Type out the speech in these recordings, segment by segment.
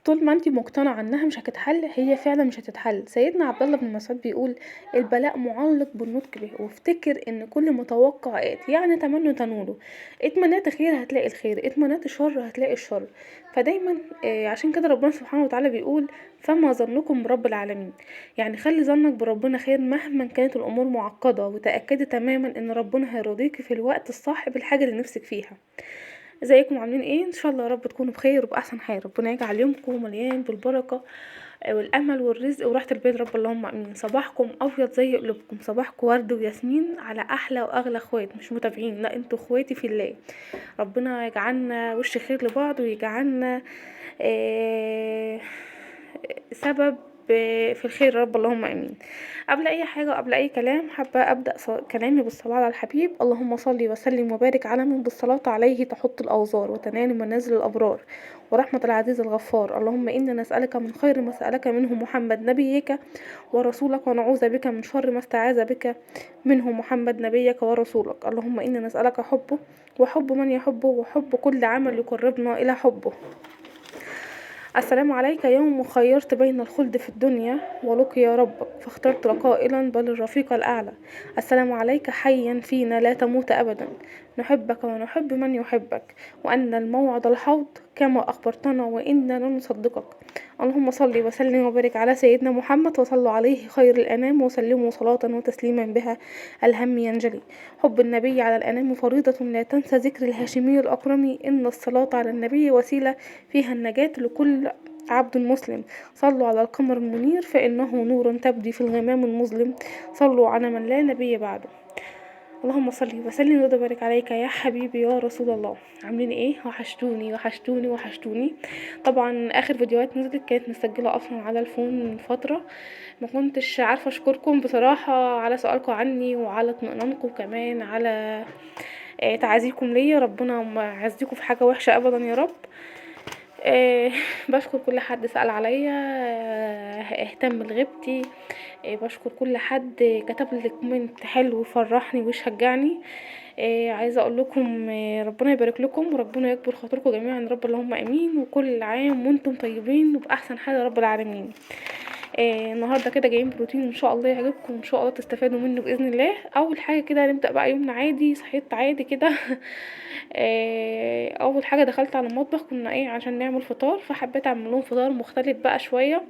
طول ما انت مقتنعة انها مش هتتحل هي فعلا مش هتتحل. سيدنا عبد الله بن مسعود بيقول البلاء معلق بالنطق به، وافتكر ان كل متوقع آتي، يعني تمنوا تنولوا. اتمنيت خير هتلاقي الخير، اتمنيت شر هتلاقي الشر. فدايما عشان كده ربنا سبحانه وتعالى بيقول فما ظنكم برب العالمين. يعني خلي ظنك بربنا خير مهما كانت الامور معقدة، وتأكدي تماما ان ربنا هيرضيكي في الوقت الصح بالحاجة اللي نفسك فيها. ازيكم عاملين ايه؟ ان شاء الله يا رب تكونوا بخير وباحسن حال. ربنا يجعل يومكم مليان بالبركه والامل والرزق وراحه البيت، رب اللهم امين. صباحكم ابيض زي قلوبكم، صباحكم ورد وياسمين على احلى واغلى اخوات، مش متابعين، لا انتوا اخواتي في الله. ربنا يجعلنا وش خير لبعض، ويجعلنا آه، سبب في الخير، رب اللهم امين. قبل اي حاجه وقبل اي كلام حابه ابدا كلامي بالصلاه على الحبيب. اللهم صل وسلم وبارك على من بالصلاه عليه تحط الاوزار وتنال منازل الابرار ورحمه العزيز الغفار. اللهم انا نسالك من خير ما سالك منه محمد نبيك ورسولك، ونعوذ بك من شر ما استعاذ بك منه محمد نبيك ورسولك. اللهم انا نسالك حبه وحب من يحبه وحب كل عمل يقربنا الى حبه. السلام عليك يوم خيرت بين الخلد في الدنيا ولقيا ربك فاخترت قائلا بل الرفيق الأعلى. السلام عليك حيا فينا لا تموت أبدا، نحبك ونحب من يحبك، وأن الموعد الحوض كما أخبرتنا وإنا لنصدقك. اللهم صل وسلم وبارك على سيدنا محمد، وصلوا عليه خير الأنام وسلموا صلاة وتسليما بها الهم ينجلي. حب النبي على الأنام فريضة، لا تنسى ذكر الهاشمي الأكرم، إن الصلاة على النبي وسيلة فيها النجاة لكل عبد مسلم. صلوا على القمر المنير فإنه نور تبدي في الغمام المظلم، صلوا على من لا نبي بعده. اللهم صل وسلم وبارك عليك يا حبيبي يا رسول الله. عاملين ايه؟ وحشتوني وحشتوني وحشتوني. طبعا اخر فيديوهات نزلت كانت مسجله اصلا على الفون من فتره، ما كنتش عارفه اشكركم بصراحه على سؤالكم عني وعلى اطمئنانكم، كمان على تعازيكم ليا. ربنا ما يعزيكم في حاجه وحشه ابدا يا رب. بشكر كل حد سأل عليا، اهتم لغيبتي. بشكر كل حد كتب لي كومنت حلو يفرحني ويشجعني. عايزه اقول لكم ربنا يبارك لكم وربنا يكبر خاطركم جميعا، رب اللهم امين. وكل عام وانتم طيبين وباحسن حال يا رب العالمين. النهارده كده جايين بروتين ان شاء الله يعجبكم، وان شاء الله تستفادوا منه باذن الله. اول حاجه كده هنبدا بقى يومنا عادي، صحيت عادي كده. اول حاجه دخلت على المطبخ، كنا عشان نعمل فطار، فحبيت اعمل لهم فطار مختلف بقى شويه.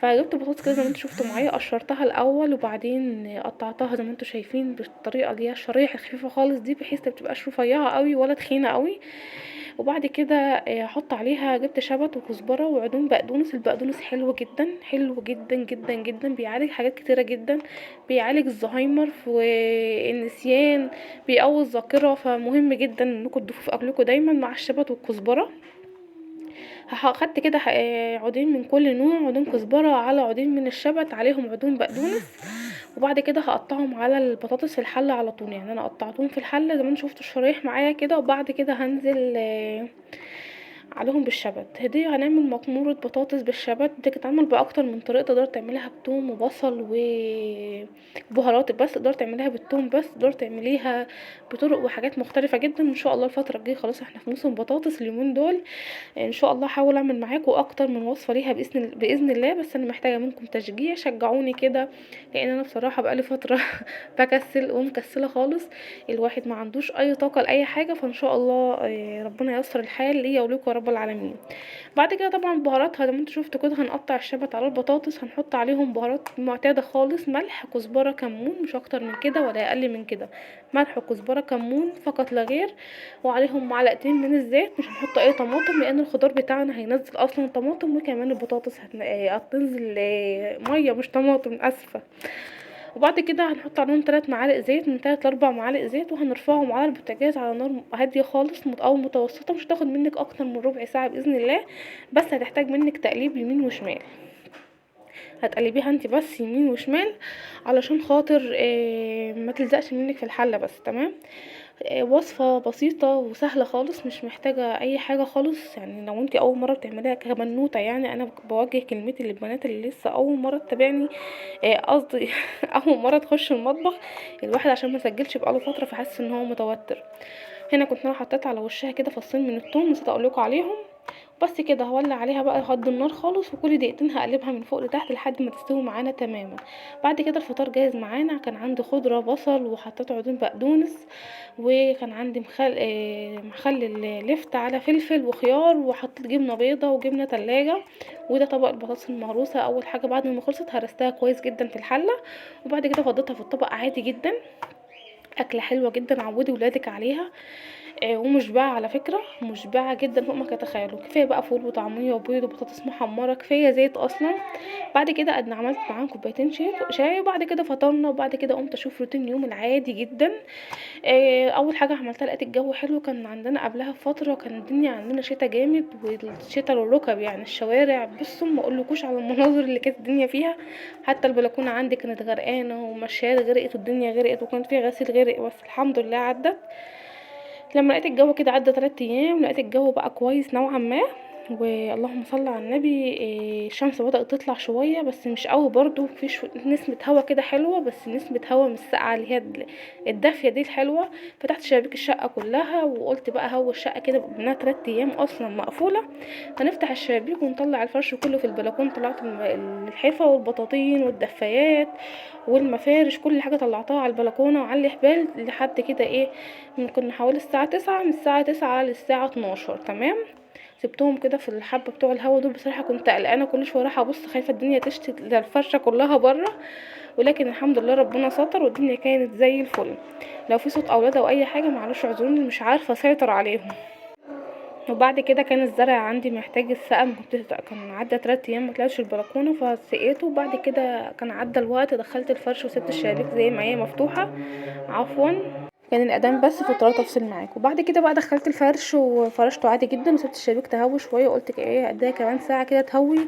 فجبت بطاطس كده زي ما انتوا شفتوا معايا، قشرتها الاول وبعدين قطعتها زي ما انتوا شايفين بالطريقه اللي هي الشرايح الخفيفه خالص دي، بحيث ما تبقاش رفيعه قوي ولا تخينه قوي. وبعد كده احط عليها، جبت شبت وكزبره وعودين بقدونس. البقدونس حلو جدا، حلو جدا جدا جدا، بيعالج حاجات كتيره جدا، بيعالج الزهايمر والنسيان، بيقوي الذاكره. فمهم جدا انكم تضيفوه في اكلكم دايما مع الشبت والكزبره. خدت كده عودين من كل نوع، عودين كزبره على عودين من الشبت عليهم عودين بقدونس. وبعد كده هقطعهم على البطاطس في الحله على طول، يعني انا قطعتهم في الحله زي ما انتوا شفتوا الشرايح معايا كده. وبعد كده هنزل عليهم بالشبت. دي هنعمل مكمورة بطاطس بالشبت، دي بتتعمل باكتر من طريقه. تقدر تعمليها بتوم وبصل وبهارات بس، تقدر تعمليها بالثوم بس، تقدر تعمليها بطرق وحاجات مختلفه جدا. ان شاء الله الفتره الجايه خلاص احنا في موسم بطاطس اليومين دول، ان شاء الله هحاول اعمل معاكم اكتر من وصفه ليها باذن الله. بس انا محتاجه منكم تشجيع، شجعوني كده، لان انا بصراحه بقالي فتره بكسل ومكسله خالص، الواحد ما عندوش اي طاقه لاي حاجه. فان شاء الله ربنا ييسر الحال ليا وليكم يا رب العالمين. بعد كده طبعا بهاراتها زي ما انتوا شفتوا كده، هنقطع الشبت على البطاطس، هنحط عليهم بهارات معتاده خالص، ملح كزبره كمون، مش اكتر من كده ولا اقل من كده، ملح وكزبره كمون فقط لا غير. وعليهم معلقتين من الزيت، مش هنحط اي طماطم لان الخضار بتاعنا هينزل اصلا طماطم، وكمان البطاطس هتنزل ميه مش طماطم، اسفه. وبعد كده هنحط عليهم 3 معالق زيت، من 3 ل4 معالق زيت، وهنرفعهم على البوتاجاز على نار هاديه خالص او متوسطه. مش هتاخد منك اكتر من ربع ساعه باذن الله، بس هتحتاج منك تقليب يمين وشمال. هتقلبيها انت بس يمين وشمال علشان خاطر ما تلزقش منك في الحله بس، تمام. وصفة بسيطة وسهلة خالص، مش محتاجة اي حاجة خالص. يعني لو انت اول مرة بتعمليها كبنوتة، يعني انا بوجه كلمتي للبنات اللي لسه اول مرة تتابعني، قصدي اول مرة تخش المطبخ. الواحد عشان ما سجلش بقاله فترة فحاسس ان هو متوتر. هنا كنت انا حطيت على وشها كده فصين من الثوم، نسيت اقولكوا عليهم. بس كده هولع عليها بقى هدي النار خالص، وكل دقيقتين هقلبها من فوق لتحت لحد ما تستوي معانا تماما. بعد كده الفطار جاهز معانا. كان عندي خضره بصل وحطيت عودين بقدونس، وكان عندي مخلل لفت على فلفل وخيار، وحطيت جبنه بيضه وجبنه تلاجة. وده طبق البطاطس المهروسه. اول حاجه بعد ما خلصت هرستها كويس جدا في الحله، وبعد كده فضيتها في الطبق عادي جدا. اكله حلوه جدا، عودي ولادك عليها. ومشبعه على فكره، مشبعه جدا فوق ما تتخيلوا. كفايه بقى فول وطعميه وبيض وبطاطس محمره، كفايه زيت اصلا. بعد كده انا عملت معاهم كوبايتين شاي، وبعد كده فطرنا، وبعد كده قمت اشوف روتين يوم العادي جدا. اول حاجه عملتها لقيت الجو حلو. كان عندنا قبلها بفتره كان الدنيا عندنا شتا جامد، والشتا للركب يعني. الشوارع بصوا ما اقولكوش على المناظر اللي كانت الدنيا فيها. حتى البلكونه عندي كانت غرقانه، ومشايات غرقت، والدنيا غرقت، وكان في غسيل غرق، بس الحمد لله عدت. لما لقيت الجو كده عدى 3 ايام، لقيت الجو بقى كويس نوعا ما. واللهم صل على النبي. الشمس بدأت تطلع شوية بس مش قوي برضو، في نسمة هوا كده حلوة، بس نسمة هوا مش ساقعة، اللي هي الدافية دي الحلوة. فتحت شبابيك الشقة كلها، وقلت بقى هوا الشقة كده بقى 3 ايام اصلا مقفولة، هنفتح الشبابيك ونطلع الفرش كله في البلكونه. طلعت الحفا والبطاطين والدفايات والمفارش، كل حاجه طلعتها على البلكونه وعلى الحبال لحد كده ايه، كنا حوالي الساعه 9، من الساعه 9 للساعه 12 تمام. سبتهم كده في الحبه بتوع الهوا دول. بصراحه كنت قلقانه كل شويه رايحه ابص، خايفه الدنيا تشتي الفرشه كلها بره، ولكن الحمد لله ربنا ستر والدنيا كانت زي الفل. لو في صوت اولاد او اي حاجه معلش اعذروني، مش عارفه اسيطر عليهم. وبعد كده كان الزرع عندي محتاج السقم، كان عدى 3 ايام ما طلعش البلكونه فسقيته. وبعد كده كان عدى الوقت، دخلت الفرش وسبت الشبابيك زي ما هي مفتوحه. عفوا، كان الاذان بس فاضطريت افصل معاك. وبعد كده بقى دخلت الفرش وفرشته عادي جدا، وسبت الشبابيك تهوي شويه، وقلت ايه اديها كمان ساعه كده تهوي.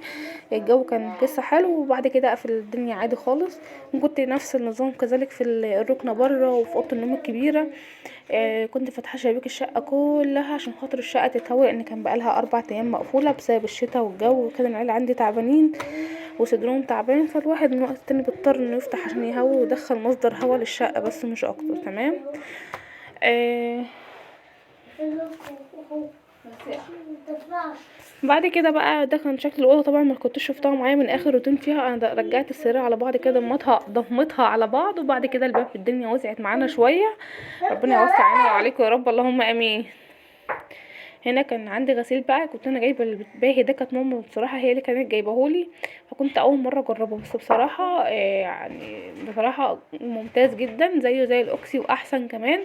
الجو كان لسه حلو، وبعد كده اقفل الدنيا عادي خالص. وكنت نفس النظام كذلك في الركنه بره وفي اوضه النوم الكبيره. كنت فاتحه شبابيك الشقه كلها عشان خاطر الشقه تتهوي، لان كان بقالها 4 ايام مقفوله بسبب الشتاء والجو، وكان العيله عندي تعبانين وصدرهم تعبان، فالواحد من وقت تاني بيضطر انه يفتح عشان يهوي ويدخل مصدر هوا للشقه بس مش اكتر تمام. آه بعد كده بقى ده كان شكل الاوضه. طبعا ما كنتش شفتها معايا من اخر روتين فيها. انا رجعت السرير على بعض كده، ضمتها على بعض، وبعد كده الباب الدنيا وسعت معانا شويه. ربنا يوسع علينا وعليكم يا رب، اللهم امين. هنا كان عندي غسيل بقى، كنت انا جايبه الباهي ده، كانت ماما بصراحه هي اللي كانت جايبهولي، فكنت اول مره اجربه. بس بصراحه يعني بصراحه ممتاز جدا، زيه زي الاوكسي واحسن كمان.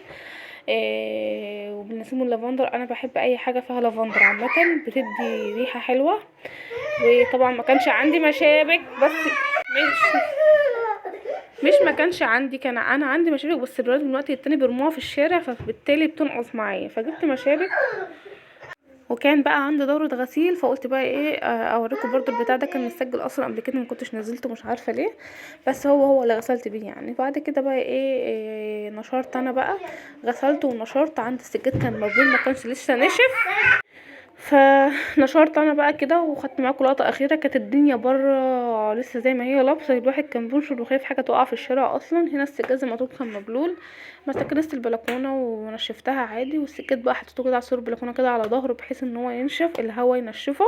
وبنسيمه اللافندر، انا بحب اي حاجه فيها لافندر عامه، بتدي ريحه حلوه. وطبعا ما كانش عندي مشابك، بس مش ما كانش عندي، كان انا عندي مشابك، بس الولاد من وقت التاني بيرموها في الشارع، فبالتالي بتنقص معايا، فجبت مشابك. وكان بقى عندي دورة غسيل، فقلت بقى ايه اوريكم برضو البتاع ده. كان مسجل اصلا قبل كده، ما كنتش نزلته مش عارفه ليه، بس هو اللي غسلت بيه يعني. بعد كده بقى إيه نشرت انا بقى، غسلته ونشرت. عند السجاد كان مبلول ما كانش لسه نشف، فنشرت انا بقى كده. وخدت معاكم لقطه اخيره، كانت الدنيا بره لسه زي ما هي لابسه، الواحد كان بينشر وخايف حاجه تقع في الشارع اصلا. هنا السجاد زي ما قلت كان مبلول، بس كنست البلكونه ونشفتها عادي. والسجاد بقى حطيته كده على سور البلكونه كده على ظهره، بحيث ان هو ينشف، الهوا ينشفه.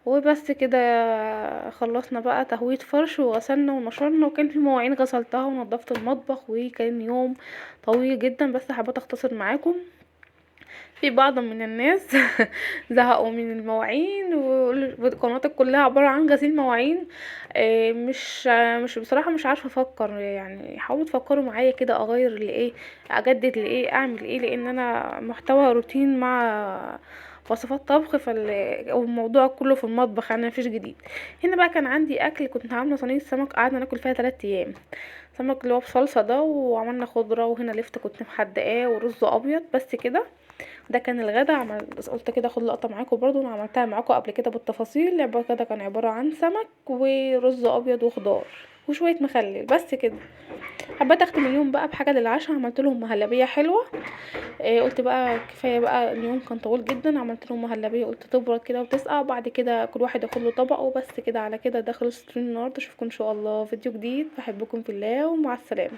وبس كده خلصنا بقى تهوية فرش وغسلنا ونشرنا. وكان في مواعين غسلتها ونضفت المطبخ، وكان يوم طويل جدا، بس حبيت اختصر معاكم. في بعض من الناس زهقوا من المواعين، والقنوات كلها عبارة عن غسيل مواعين. مش بصراحة مش عارفة افكر يعني. حاولوا تفكروا معايا كده، اغير لايه، اجدد لايه، اعمل ايه، لان انا محتوى روتين مع وصفات طبخ، والموضوع كله في المطبخ يعني مفيش جديد. هنا بقى كان عندي اكل، كنت عامله صينيه سمك قعدنا ناكل فيها 3 ايام. سمك اللي هو بصلصه ده، وعملنا خضره، وهنا لفت كنت محدقاه، ورز ابيض، بس كده. ده كان الغدا. بس قلت كده اخد لقطه معاكم برضو، انا عملتها معاكم قبل كده بالتفاصيل. كده كان عباره عن سمك ورز ابيض وخضار وشويه مخلل، بس كده. حبيت اختم اليوم بقى بحاجه للعشاء، عملت لهم مهلبيه حلوه. قلت بقى كفايه بقى، اليوم كان طويل جدا. عملت لهم مهلبيه، قلت تبرد كده وتسقع، بعد كده كل واحد ياخد له طبق، وبس كده. على كده ده خلص النهارده. اشوفكم ان شاء الله فيديو جديد. بحبكم في الله، ومع السلامه.